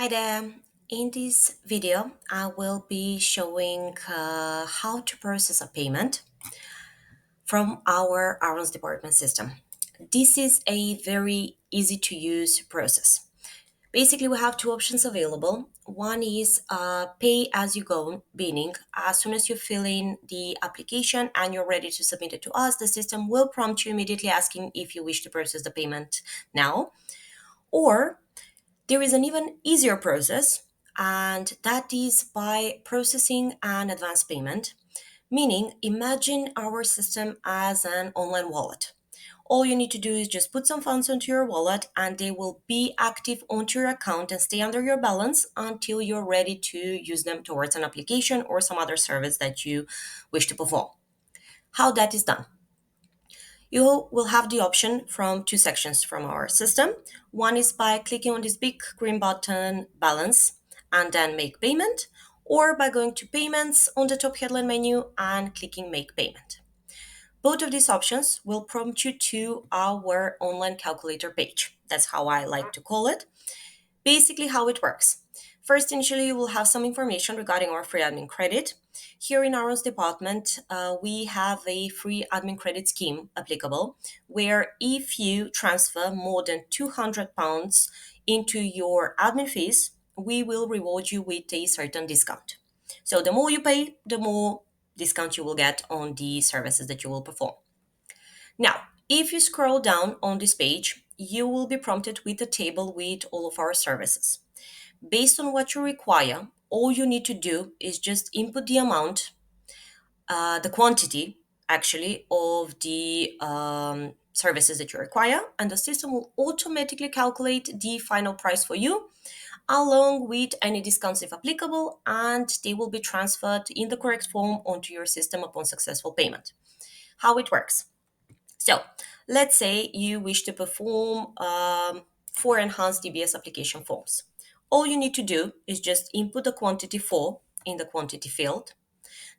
Hi there. In this video, I will be showing how to process a payment from our Aaron's department system. This is a very easy to use process. Basically, we have two options available. One is pay as you go, meaning as soon as you fill in the application and you're ready to submit it to us, the system will prompt you immediately asking if you wish to process the payment now. Or there is an even easier process, and that is by processing an advance payment, meaning imagine our system as an online wallet. All you need to do is just put some funds onto your wallet and they will be active onto your account and stay under your balance until you're ready to use them towards an application or some other service that you wish to perform. How that is done? You will have the option from two sections from our system. One is by clicking on this big green button, balance, and then make payment, or by going to payments on the top headline menu and clicking make payment. Both of these options will prompt you to our online calculator page. That's how I like to call it. Basically, how it works. First, initially, you will have some information regarding our free admin credit. Here in Aaron's department, we have a free admin credit scheme applicable where if you transfer more than £200 into your admin fees, we will reward you with a certain discount. So the more you pay, the more discount you will get on the services that you will perform. Now, if you scroll down on this page, you will be prompted with a table with all of our services. Based on what you require, all you need to do is just input the amount, the quantity actually of the services that you require, and the system will automatically calculate the final price for you along with any discounts if applicable, and they will be transferred in the correct form onto your system upon successful payment. How it works. So, let's say you wish to perform four enhanced DBS application forms. All you need to do is just input the quantity for in the quantity field.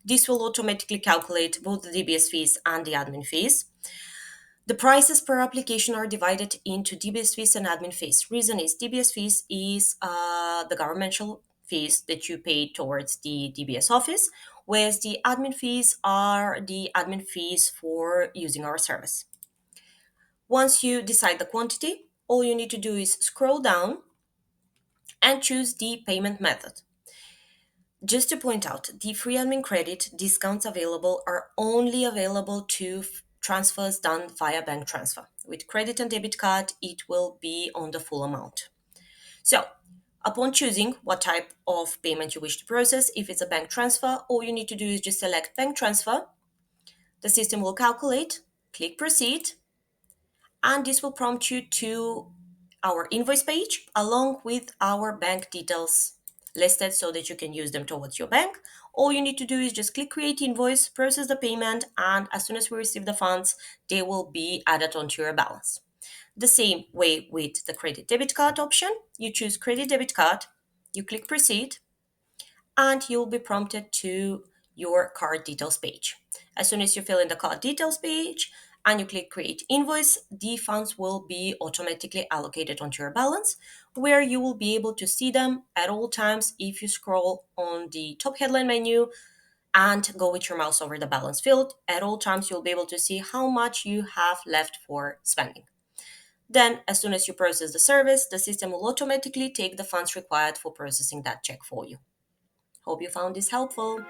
This will automatically calculate both the DBS fees and the admin fees. The prices per application are divided into DBS fees and admin fees. Reason is DBS fees is the governmental fees that you pay towards the DBS office, whereas the admin fees are the admin fees for using our service. Once you decide the quantity, all you need to do is scroll down and choose the payment method. Just to point out, the free admin credit discounts available are only available to transfers done via bank transfer. With credit and debit card, it will be on the full amount. So, upon choosing what type of payment you wish to process, if it's a bank transfer, all you need to do is just select bank transfer. The system will calculate, click proceed, and this will prompt you to our invoice page along with our bank details listed so that you can use them towards your bank. All you need to do is just click create invoice, process the payment, and as soon as we receive the funds, they will be added onto your balance. The same way with the credit debit card option, you choose credit debit card, you click proceed, and you'll be prompted to your card details page. As soon as you fill in the card details page and you click create invoice, the funds will be automatically allocated onto your balance, where you will be able to see them at all times if you scroll on the top headline menu and go with your mouse over the balance field. At all times, you'll be able to see how much you have left for spending. Then, as soon as you process the service, the system will automatically take the funds required for processing that check for you. Hope you found this helpful.